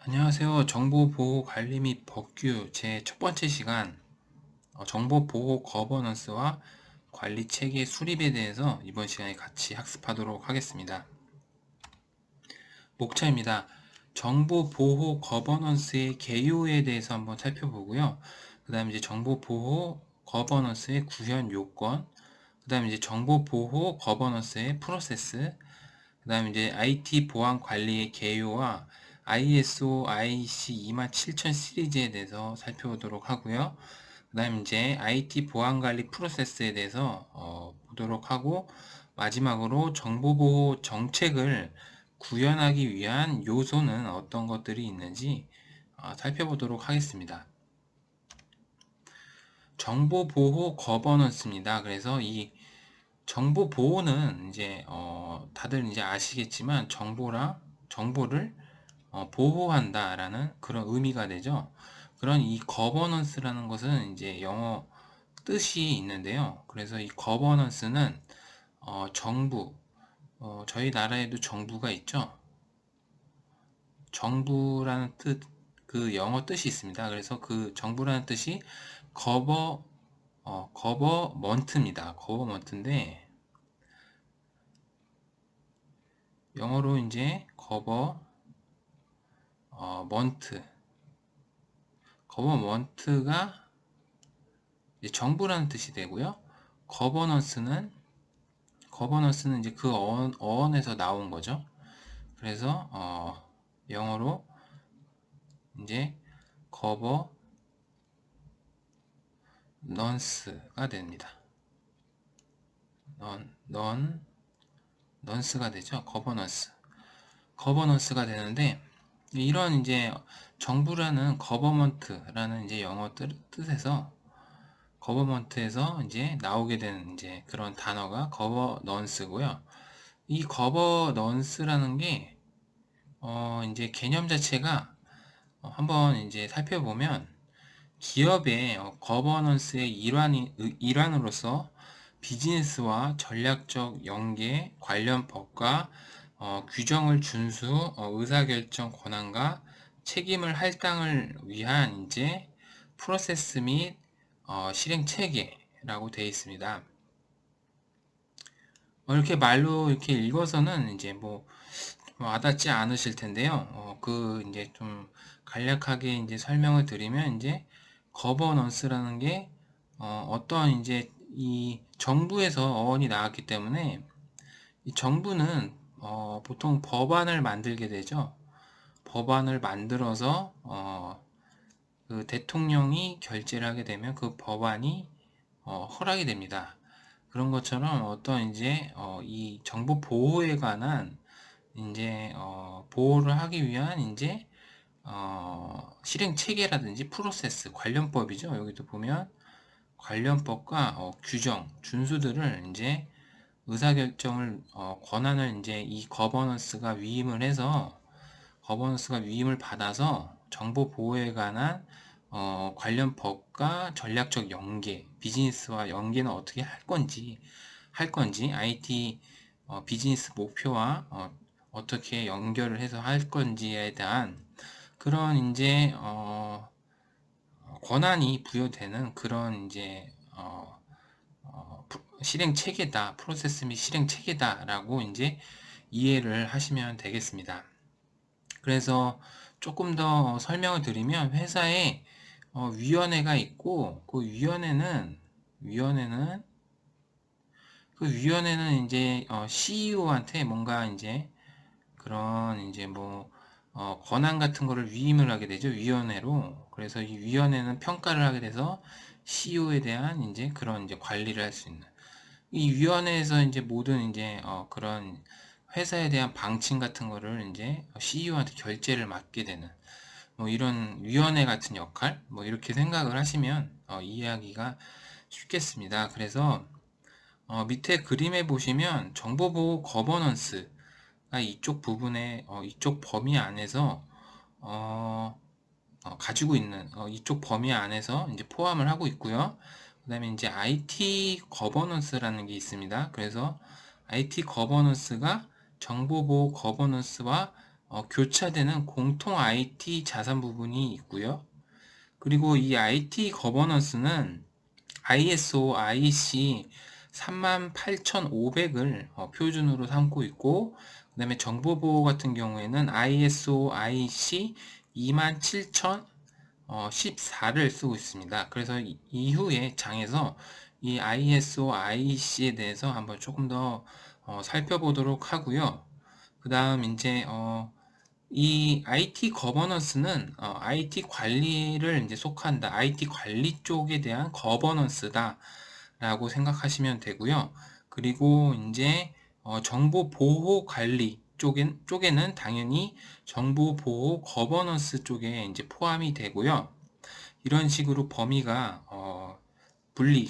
안녕하세요. 정보보호관리 및 법규 제 첫 번째 시간 정보보호 거버넌스와 관리 체계 수립에 대해서 이번 시간에 같이 학습하도록 하겠습니다. 목차입니다. 정보보호 거버넌스의 개요에 대해서 한번 살펴보고요. 그 다음에 이제 정보보호 거버넌스의 구현 요건, 그 다음에 이제 정보보호 거버넌스의 프로세스, 그 다음에 이제 IT 보안 관리의 개요와 ISO IC 27000 시리즈에 대해서 살펴보도록 하고요. 그 다음에 이제 IT 보안 관리 프로세스에 대해서 보도록 하고, 마지막으로 정보보호 정책을 구현하기 위한 요소는 어떤 것들이 있는지 살펴보도록 하겠습니다. 정보보호 거버넌스입니다. 그래서 이 정보 보호는 이제 다들 이제 아시겠지만 정보를 보호한다라는 그런 의미가 되죠. 그런 이 거버넌스라는 것은 이제 영어 뜻이 있는데요. 그래서 이 거버넌스는 정부, 저희 나라에도 정부가 있죠. 정부라는 뜻, 그 영어 뜻이 있습니다. 그래서 그 정부라는 뜻이 거버먼트입니다. 거버먼트인데 영어로 이제 먼트, 거버먼트가 정부라는 뜻이 되고요. 거버넌스는 이제 그 어원에서 나온 거죠. 그래서 영어로 이제 거버넌스가 됩니다. 넌스가 되죠. 거버넌스가 되는데, 이런 이제 정부라는 거버먼트라는 이제 영어 뜻에서 거버먼트에서 이제 나오게 된 이제 그런 단어가 거버넌스고요. 이 거버넌스라는 게 이제 개념 자체가 한번 이제 살펴보면 기업의 거버넌스의 일환으로서 비즈니스와 전략적 연계 관련 법과 규정을 준수, 의사결정 권한과 책임을 할당을 위한 이제 프로세스 및 실행 체계라고 되어 있습니다. 이렇게 말로 이렇게 읽어서는 이제 뭐 와닿지 않으실 텐데요. 그 이제 좀 간략하게 이제 설명을 드리면 이제 거버넌스라는 게 어떤 이제 이 정부에서 어원이 나왔기 때문에 이 정부는 보통 법안을 만들게 되죠. 법안을 만들어서 그 대통령이 결재를 하게 되면 그 법안이 허락이 됩니다. 그런 것처럼 어떤 이제 이 정보 보호에 관한 이제 보호를 하기 위한 이제 실행 체계라든지 프로세스 관련법이죠. 여기도 보면 관련법과 규정 준수들을 이제 의사결정을 권한을 이제 이 거버넌스가 위임을 받아서 정보 보호에 관한 관련 법과 전략적 연계, 비즈니스와 연계는 어떻게 할 건지, IT 비즈니스 목표와 어떻게 연결을 해서 할 건지에 대한 그런 이제 권한이 부여되는 그런 이제 실행 체계다, 프로세스 및 실행 체계다라고 이제 이해를 하시면 되겠습니다. 그래서 조금 더 설명을 드리면 회사에 위원회가 있고 그 위원회는 이제 CEO한테 뭔가 이제 그런 이제 뭐 권한 같은 거를 위임을 하게 되죠. 위원회로. 그래서 이 위원회는 평가를 하게 돼서 CEO에 대한 이제 그런 이제 관리를 할 수 있는 이 위원회에서 이제 모든 이제 그런 회사에 대한 방침 같은 거를 이제 CEO한테 결재를 맡게 되는 뭐 이런 위원회 같은 역할 뭐 이렇게 생각을 하시면 이해하기가 쉽겠습니다. 그래서 밑에 그림에 보시면 정보보호 거버넌스가 이쪽 부분에 이쪽 범위 안에서 가지고 있는 이쪽 범위 안에서 이제 포함을 하고 있고요. 그 다음에 이제 IT 거버넌스라는 게 있습니다. 그래서 IT 거버넌스가 정보보호 거버넌스와 교차되는 공통 IT 자산 부분이 있고요. 그리고 이 IT 거버넌스는 ISO, IEC 38500을 표준으로 삼고 있고, 그 다음에 정보보호 같은 경우에는 ISO, IEC 27014를 쓰고 있습니다. 그래서 이후에 장에서 이 ISO, IEC에 대해서 한번 조금 더 살펴보도록 하고요. 그 다음 이제 이 IT 거버넌스는 IT 관리를 이제 속한다. IT 관리 쪽에 대한 거버넌스다 라고 생각하시면 되고요. 그리고 이제 정보 보호 관리 쪽에는 당연히 정보 보호 거버넌스 쪽에 이제 포함이 되고요. 이런 식으로 범위가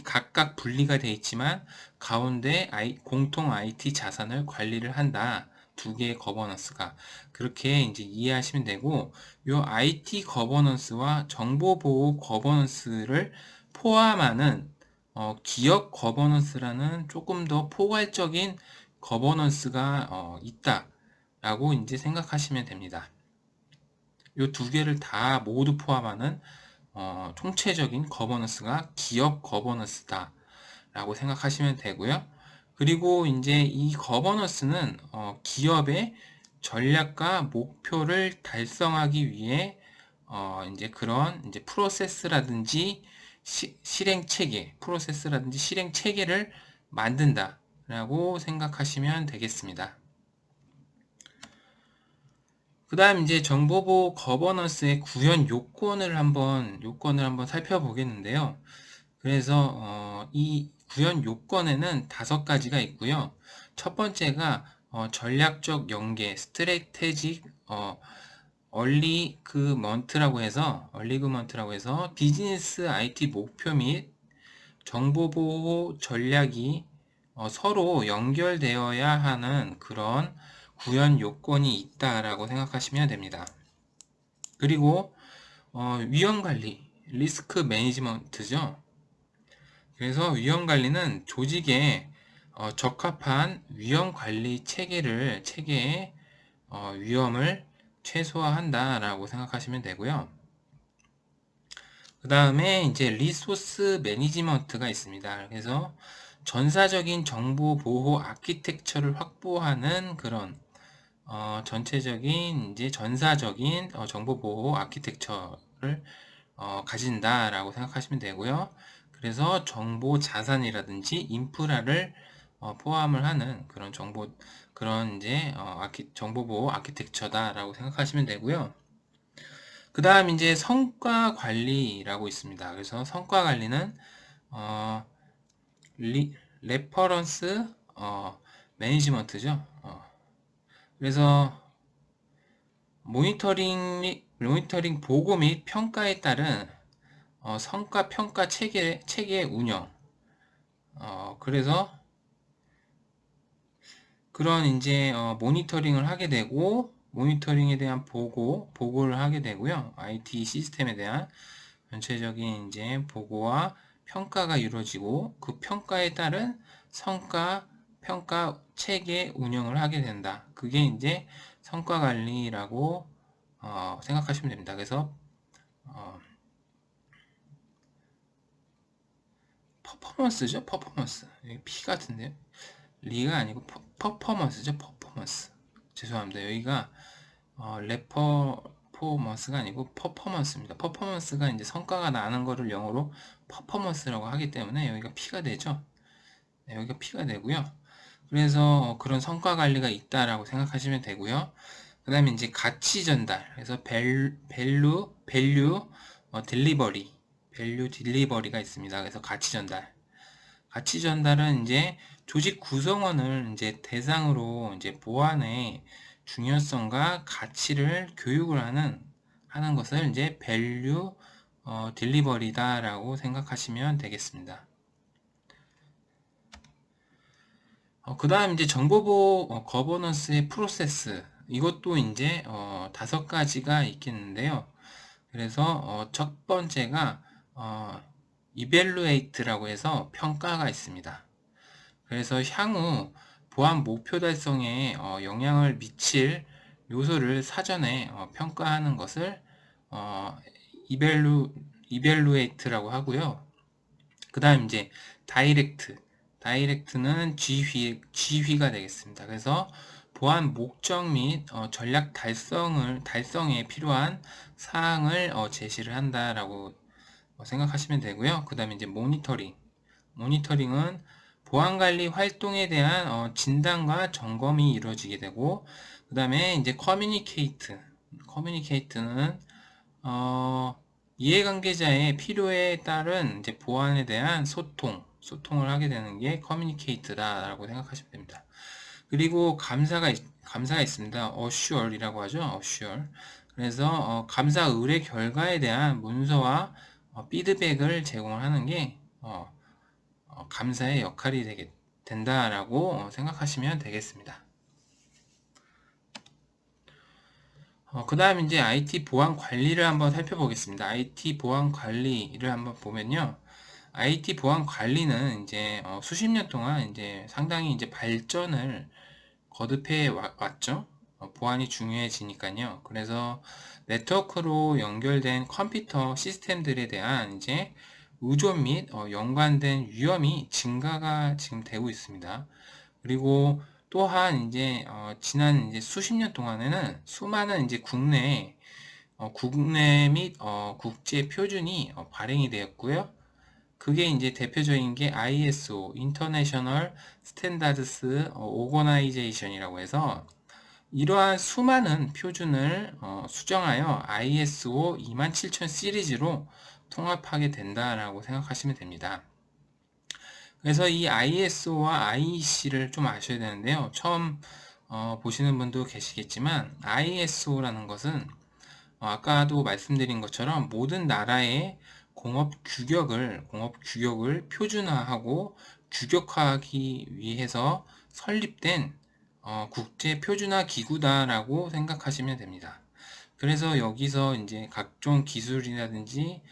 각각 분리가 되어 있지만 가운데 공통 IT 자산을 관리를 한다. 두 개의 거버넌스가 그렇게 이제 이해하시면 되고, 요 IT 거버넌스와 정보 보호 거버넌스를 포함하는 기업 거버넌스라는 조금 더 포괄적인 거버넌스가 있다라고 이제 생각하시면 됩니다. 요 두 개를 다 모두 포함하는 총체적인 거버넌스가 기업 거버넌스다 라고 생각하시면 되고요. 그리고 이제 이 거버넌스는 기업의 전략과 목표를 달성하기 위해 이제 그런 이제 프로세스라든지 실행 체계를 만든다 라고 생각하시면 되겠습니다. 그 다음 이제 정보보호 거버넌스의 구현 요건을 한번 살펴보겠는데요. 그래서 이 구현 요건에는 5가지가 있고요. 첫 번째가 전략적 연계, 스트래테직 얼리그먼트라고 해서 비즈니스 IT 목표 및 정보보호 전략이 서로 연결되어야 하는 그런 구현 요건이 있다라고 생각하시면 됩니다. 그리고 위험관리, 리스크 매니지먼트죠. 그래서 위험관리는 조직에 적합한 위험관리 체계의 위험을 최소화한다라고 생각하시면 되고요. 그 다음에 이제 리소스 매니지먼트가 있습니다. 그래서 전사적인 정보 보호 아키텍처를 확보하는 그런 전체적인 이제 전사적인 정보 보호 아키텍처를 가진다라고 생각하시면 되고요. 그래서 정보 자산이라든지 인프라를 포함을 하는 그런 이제 정보 보호 아키텍처다라고 생각하시면 되고요. 그 다음 이제 성과 관리라고 있습니다. 그래서 성과 관리는 레퍼런스 매니지먼트죠. 그래서 모니터링 보고 및 평가에 따른 성과 평가 체계 운영. 그래서 그런 이제 모니터링을 하게 되고, 모니터링에 대한 보고를 하게 되고요. IT 시스템에 대한 전체적인 이제 보고와 평가가 이루어지고, 그 평가에 따른 성과 평가 체계 운영을 하게 된다. 그게 이제 성과 관리라고 생각하시면 됩니다. 그래서 퍼포먼스죠. 퍼포먼스. 여기 P 같은데요. 리가 아니고 퍼포먼스죠. 퍼포먼스. 죄송합니다. 여기가 레퍼포먼스가 아니고 퍼포먼스입니다. 퍼포먼스가 이제 성과가 나는 거를 영어로 퍼포먼스라고 하기 때문에 여기가 P가 되죠. 네, 여기가 P가 되고요. 그래서 그런 성과 관리가 있다라고 생각하시면 되고요. 그 다음에 이제 가치 전달. 그래서 밸류 딜리버리가 있습니다. 그래서 가치 전달. 가치 전달은 이제 조직 구성원을 이제 대상으로 이제 보안의 중요성과 가치를 교육을 하는 것을 이제 밸류 딜리버리다라고 생각하시면 되겠습니다. 그 다음 이제 정보보호 거버넌스의 프로세스, 이것도 이제 5가지가 있겠는데요. 그래서 첫 번째가 evaluate라고 해서 평가가 있습니다. 그래서 향후 보안 목표 달성에 영향을 미칠 요소를 사전에 평가하는 것을 어, 이벨루에이트라고 하고요. 그 다음 이제 다이렉트는 지휘가 되겠습니다. 그래서 보안 목적 및 전략 달성에 필요한 사항을 제시를 한다라고 생각하시면 되고요. 그 다음에 이제 모니터링은 보안관리 활동에 대한 진단과 점검이 이루어지게 되고, 그 다음에 이제 커뮤니케이트는 이해관계자의 필요에 따른 이제 보안에 대한 소통을 하게 되는 게 커뮤니케이트다라고 생각하시면 됩니다. 그리고 감사가 있습니다. assure이라고 하죠. assure. 그래서 감사 의뢰 결과에 대한 문서와 피드백을 제공하는 게 감사의 역할이 된다라고 생각하시면 되겠습니다. 그 다음 이제 IT 보안 관리를 한번 살펴보겠습니다. IT 보안 관리를 한번 보면요. IT 보안 관리는 이제 수십 년 동안 이제 상당히 이제 발전을 거듭해 왔죠. 보안이 중요해지니까요. 그래서 네트워크로 연결된 컴퓨터 시스템들에 대한 이제 의존 및 연관된 위험이 증가가 지금 되고 있습니다. 그리고 또한 이제 지난 이제 수십 년 동안에는 수많은 이제 국내 및 국제 표준이 발행이 되었고요. 그게 이제 대표적인 게 ISO, International Standards Organization이라고 해서 이러한 수많은 표준을 수정하여 ISO 27000 시리즈로 통합하게 된다라고 생각하시면 됩니다. 그래서 이 ISO와 IEC를 좀 아셔야 되는데요. 처음 보시는 분도 계시겠지만 ISO라는 것은 아까도 말씀드린 것처럼 모든 나라의 공업 규격을 표준화하고 규격화하기 위해서 설립된 국제 표준화 기구다라고 생각하시면 됩니다. 그래서 여기서 이제 각종 기술이라든지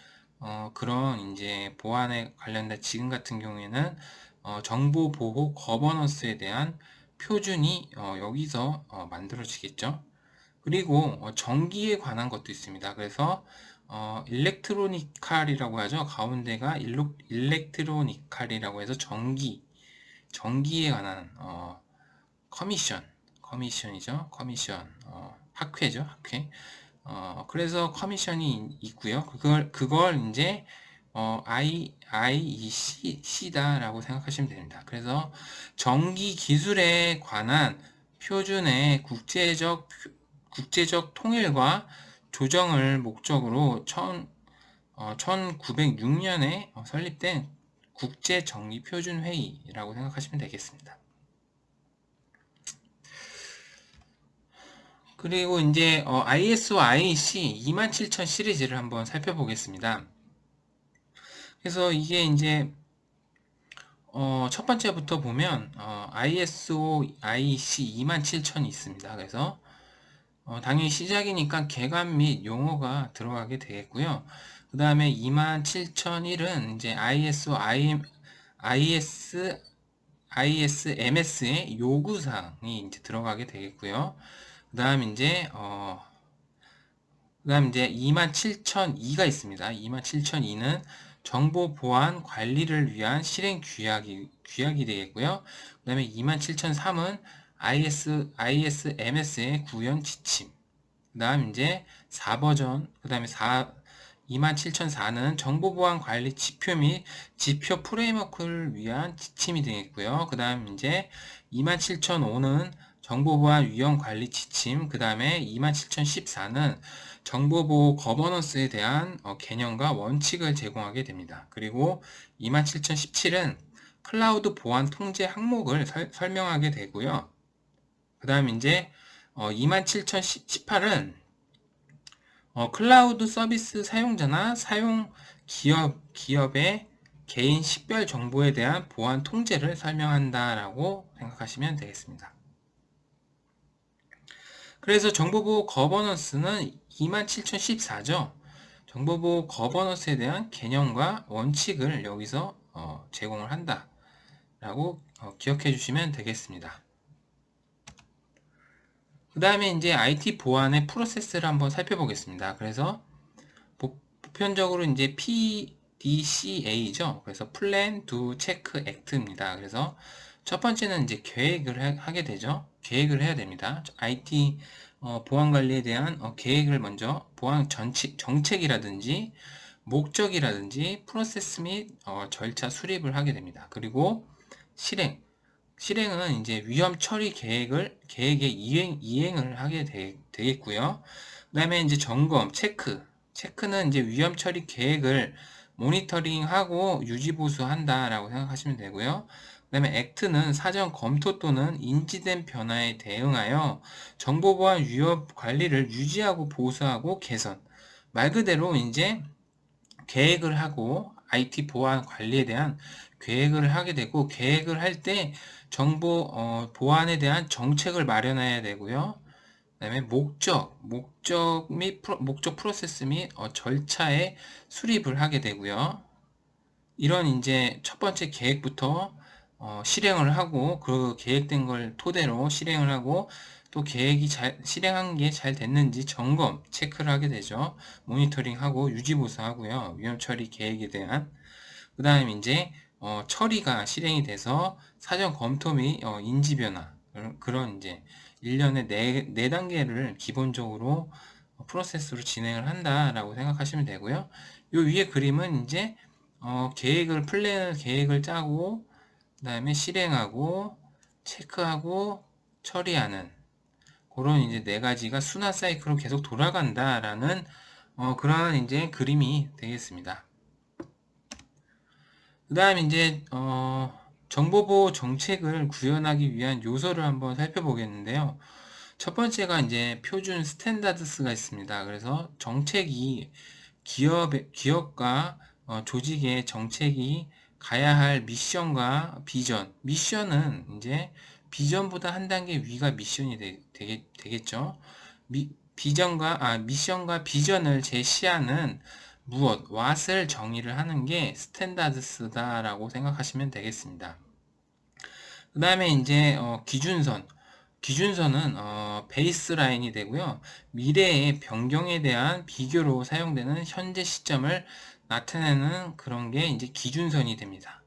그런 이제 보안에 관련된 지금 같은 경우에는 정보 보호 거버넌스에 대한 표준이 여기서 만들어지겠죠. 그리고 전기에 관한 것도 있습니다. 그래서 일렉트로니칼이라고 하죠. 가운데가 일렉트로니칼이라고 해서 전기에 관한 커미션이죠. 학회죠. 학회. 그래서 커미션이 있고요. 그걸 이제 IEC다라고 생각하시면 됩니다. 그래서 전기 기술에 관한 표준의 국제적 통일과 조정을 목적으로 1906년에 설립된 국제전기표준회의라고 생각하시면 되겠습니다. 그리고 이제 ISO IEC 27000 시리즈를 한번 살펴보겠습니다. 그래서 이게 이제 첫 번째부터 보면 ISO IEC 27000이 있습니다. 그래서 당연히 시작이니까 개관 및 용어가 들어가게 되겠고요. 그 다음에 27001은 이제 ISMS의 요구사항이 이제 들어가게 되겠고요. 그 다음 이제 27002가 있습니다. 27002는 정보 보안 관리를 위한 실행 규약이 되겠고요. 그 다음에 27003은 ISMS의 구현 지침. 그 다음 이제 4버전, 그 다음에 27004는 정보 보안 관리 지표 및 지표 프레임워크를 위한 지침이 되겠고요. 그 다음 이제 27005는 정보보안 위험 관리 지침, 그 다음에 27014는 정보보호 거버넌스에 대한 개념과 원칙을 제공하게 됩니다. 그리고 27017은 클라우드 보안 통제 항목을 설명하게 되고요. 그 다음 이제 27018은 클라우드 서비스 사용자나 기업의 개인 식별 정보에 대한 보안 통제를 설명한다라고 생각하시면 되겠습니다. 그래서 정보보호 거버넌스는 27014죠. 정보보호 거버넌스에 대한 개념과 원칙을 여기서 제공을 한다라고 기억해 주시면 되겠습니다. 그 그 다음에 이제 IT 보안의 프로세스를 한번 살펴보겠습니다. 그래서 보편적으로 이제 PDCA죠. 그래서 Plan, Do, Check, Act입니다. 그래서 첫 번째는 이제 계획을 하게 되죠. 계획을 해야 됩니다. IT 보안 관리에 대한 계획을 먼저 보안 정책이라든지 목적이라든지 프로세스 및 절차 수립을 하게 됩니다. 그리고 실행은 이제 위험 처리 계획의 이행을 하게 되겠고요. 그 다음에 이제 점검, 체크는 이제 위험 처리 계획을 모니터링하고 유지 보수한다라고 생각하시면 되고요. 그 다음에 액트는 사전 검토 또는 인지된 변화에 대응하여 정보보안 위협 관리를 유지하고 보수하고 개선. 말 그대로 이제 계획을 하고 IT 보안 관리에 대한 계획을 하게 되고, 계획을 할 때 정보 보안에 대한 정책을 마련해야 되고요. 그다음에 목적 및 목적 프로세스 및 절차의 수립을 하게 되고요. 이런 이제 첫 번째 계획부터 실행을 하고, 그 계획된 걸 토대로 실행을 하고, 또 계획이 실행한 게 잘 됐는지 점검, 체크를 하게 되죠. 모니터링하고 유지보수하고요. 위험 처리 계획에 대한. 그 다음에 이제 처리가 실행이 돼서 사전 검토 및 인지 변화, 그런 이제 일련의 네 단계를 기본적으로 프로세스로 진행을 한다라고 생각하시면 되고요. 요 위에 그림은 이제 계획을 짜고, 그 다음에 실행하고, 체크하고, 처리하는 그런 이제 네 가지가 순환 사이클로 계속 돌아간다라는 그런 이제 그림이 되겠습니다. 그 다음 이제 정보보호 정책을 구현하기 위한 요소를 한번 살펴보겠는데요. 첫 번째가 이제 표준 스탠다드스가 있습니다. 그래서 정책이 기업과 조직의 정책이 가야 할 미션과 비전. 미션은 이제 비전보다 한 단계 위가 미션이 되겠죠. 미션과 비전을 제시하는 what을 정의를 하는 게 스탠다드스다라고 생각하시면 되겠습니다. 그 다음에 이제 기준선은 베이스라인이 되고요. 미래의 변경에 대한 비교로 사용되는 현재 시점을 나타내는 그런 게 이제 기준선이 됩니다.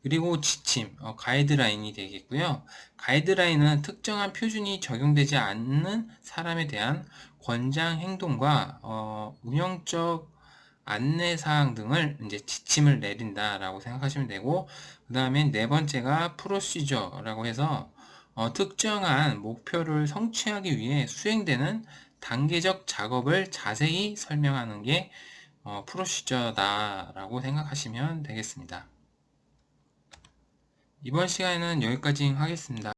그리고 지침, 가이드라인이 되겠고요. 가이드라인은 특정한 표준이 적용되지 않는 사람에 대한 권장 행동과 운영적 안내사항 등을 이제 지침을 내린다라고 생각하시면 되고, 그 다음에 네 번째가 프로시저라고 해서 특정한 목표를 성취하기 위해 수행되는 단계적 작업을 자세히 설명하는 게 프로시저다라고 생각하시면 되겠습니다. 이번 시간에는 여기까지 하겠습니다.